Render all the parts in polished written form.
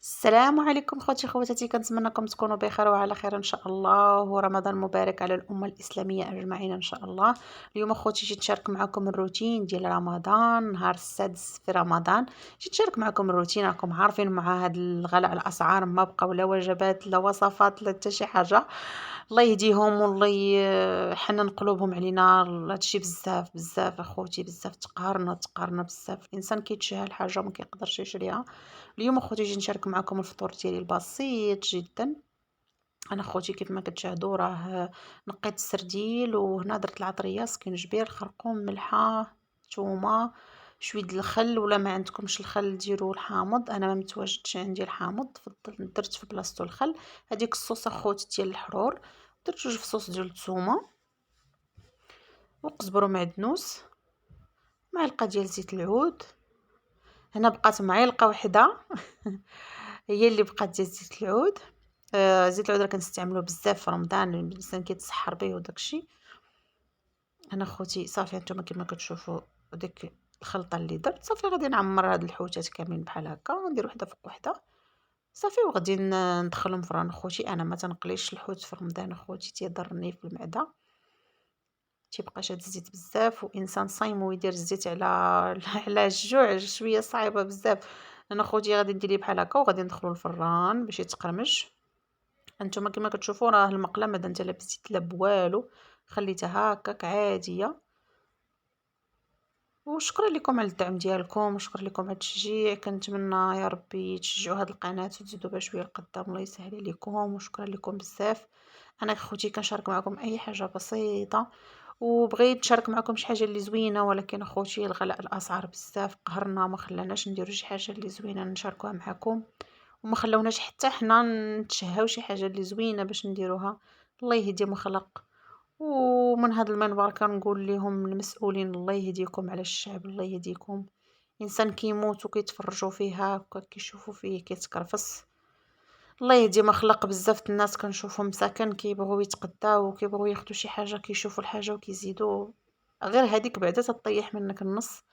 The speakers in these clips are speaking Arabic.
السلام عليكم خوتي خواتاتي، كنتمنىكم تكونوا بخير وعلى خير ان شاء الله، ورمضان مبارك على الامه الاسلاميه اجمعين ان شاء الله. اليوم خوتي جيت نشارك معكم الروتين ديال رمضان، نهار السادس في رمضان. جيت نشارك معكم الروتين، راكم عارفين مع هاد الغلاء الاسعار ما بقاو لا وجبات لا وصفات لا حتى شي حاجه. الله يهديهم والله يحنن قلوبهم علينا. هادشي بزاف بزاف اخوتي، بزاف تقهرنا بزاف. الانسان كيتشهى الحاجه ما كيقدرش يشريها. اليوم اخوتي جيت نشارك معكم الفطور ديالي البسيط جدا. انا اخوتي كيف ما كتشاهدوا راه نقيت السرديل، وهنا درت العطريه، سكينجبير، خرقوم، ملحه، ثومه، شويه د الخل، ولا ما عندكمش الخل ديروا الحامض. انا ما متواجدش عندي الحامض، فضلت درت في بلاصتو الخل. هذيك الصوص اخوتي ديال الحرور، درت جوج فصوص ديال الثومه، وقزبر ومعدنوس، معلقه ديال زيت العود. هنا بقات معلقه وحده هي اللي بقات ديال زيت العود. زيت العود راه كنستعملوه بزاف في رمضان، الانسان كيتسحر به وداكشي. انا خوتي صافي، نتوما كما كتشوفوا ديك الخلطه اللي درت، صافي غادي نعمر هاد الحوتات كاملين بحال هكا، وندير وحده فوق وحده صافي، وغادي ندخلهم فران. خوتي انا ما تنقليش الحوت في رمضان خوتي، تيضرني في المعده، تيبقاش هاد الزيت بزاف، وانسان صايم ويدير الزيت على على الجوع شويه صعيبه بزاف. انا خوتي غادي ندير ليه بحال هكا، وغادي ندخلو الفران باش يتقرمش. هانتوما كما كتشوفوا راه المقله ما درت لا بزيت لا بوالو، خليتها هكاك عاديه. وشكرا لكم على الدعم ديالكم، وشكرا لكم على التشجيع. كنتمنى يا ربي تشجعوا هذه القناه وتزيدوا بها شويه لقدام، الله يسهل عليكم، وشكرا لكم بزاف. انا خوتي كنشارك معكم اي حاجه بسيطه، وبغيت نشارك معكم شي حاجه اللي زوينه، ولكن اخوتي الغلاء الاسعار بزاف قهرنا، ما خلاناش نديرو شي حاجه اللي زوينه نشاركوها معكم، وما خلوناش حتى حنا نتشهاو شي حاجه اللي زوينه باش نديروها. الله يهدي ما خلق. ومن هذا المنبر كنقول لهم المسؤولين الله يهديكم على الشعب، الله يهديكم. انسان كيموت وكيتفرجوا فيه هكا، كيشوفوا فيه كيتكرفس. الله يهدي ما خلق. بزاف د الناس كنشوفهم مساكن كيبغيو يتقداو وكيبغيو ياخذوا شي حاجه، كيشوفوا الحاجه وكيزيدوا، غير هذيك بعدا تطيح منك النص.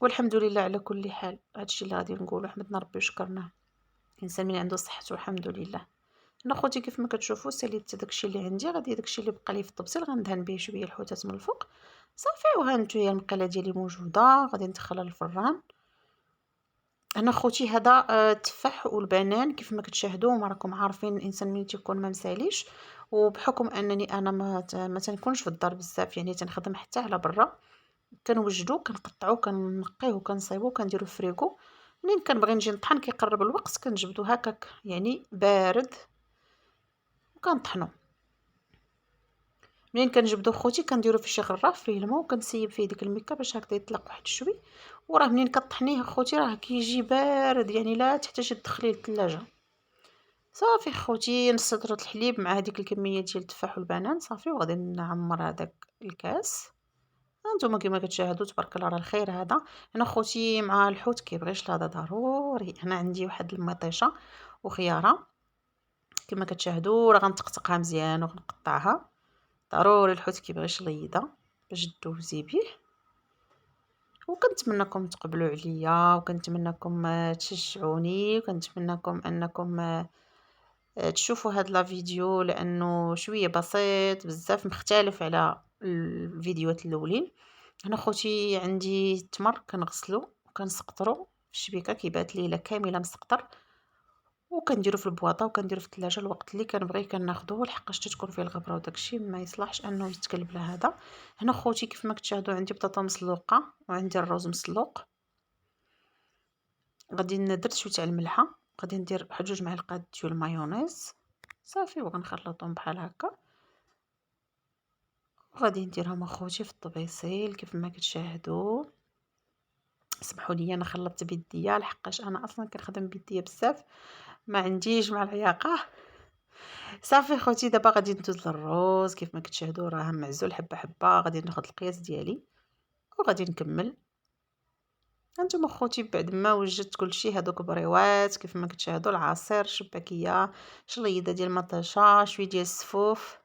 والحمد لله على كل حال. هادشي اللي غادي نقولوا، حمدنا ربي وشكرناه. الانسان من عنده صحته الحمد لله. انا خوتي كيف ما كتشوفوا ساليت داكشي اللي عندي، غادي داكشي اللي بقى لي في الطبسيل غندهن به شويه الحوتات من الفوق صافي. وهانتويا المقله ديالي موجوده، غادي ندخلها للفران. انا خوتي هذا التفاح والبنان كيف ما كتشاهدوا، ما راكم عارفين الانسان ملي تيكون ما مساليش، وبحكم انني انا ما تنكونش في الدار بزاف، يعني تنخدم حتى على برا، كنوجدو كنقطعو كنقيه وكنصايبو كنديرو في فريكو. منين كنبغي نجي نطحن كيقرب الوقت كنجبدو هكاك يعني بارد وكنطحنو. منين كنجبدو خوتي كنديرو فيه شي غراف فيه الماء، وكنسيب فيه ديك الميكا باش هكذا يطلق واحد شوي. وراه منين كطحنيه خوتي راه كيجي بارد، يعني لا تحتاجي تدخليه للثلاجه. صافي خوتي نص لتر الحليب مع هذيك الكميه ديال التفاح والبنان صافي، وغادي نعمر هذاك الكاس. هانتوما كما كتشاهدوا تبارك الله راه الخير هذا. انا خوتي مع الحوت كيبغيش هذا ضروري. انا عندي واحد المطيشه وخياره، كما كتشاهدوا راه غنطقطقها مزيان وغنقطعها. ضروري الحوت كيبغيش ليضه باش دوزي بيه. وكنتمنىكم تقبلوا عليا، وكنتمنىكم تشجعوني، وكنتمنىكم انكم تشوفوا هاد لا فيديو، لانه شويه بسيط بزاف مختلف على الفيديوهات الاولين. هنا خوتي عندي التمر كنغسلو وكنسقطرو في الشبيكه، كيبات ليله كامله مسقطر، وكنديرو في البواطه وكنديرو في الثلاجه. الوقت اللي كنبغي كناخذوه لحقاش تكون فيه الغبره وداكشي، ما يصلحش انه يتكلب لا هذا. هنا خوتي كيف ما كتشاهدوا عندي بطاطا مسلوقه وعندي الرز مسلوق. غادي درت شويه تاع الملحه، غادي ندير واحد جوج معلقات ديال المايونيز صافي، وغنخلطهم بحال هكا. وغادي نديرهم اخوتي في الطبيسيل كيف ما كتشاهدوا. سمحوا لي انا خلطت بيديا لحقاش انا اصلا كنخدم بيديا بزاف، ما عنديش مع العياقه. صافي خوتي دابا غادي ندوز للروز كيف ما كتشاهدوا راه معزول حبه حبه. غادي ناخذ القياس ديالي وغادي نكمل. هانتوما خوتي بعد ما وجدت كلشي، هادوك بريوات كيف ما كتشاهدوا، العصير الشباكيه، شليده ديال المطيشه، شويه ديال السفوف،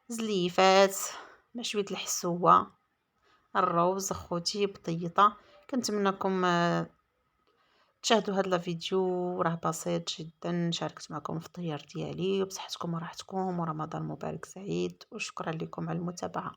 زليفات مع شويه الحسوه، الروز اخوتي بطيطه. كنتمنىكم تشاهدوا هاد لا فيديو، راه بسيط جدًا، شاركت معكم الفطير ديالي، وبصحتكم وراحتكم، ورمضان مبارك سعيد، وشكرًا لكم على المتابعة.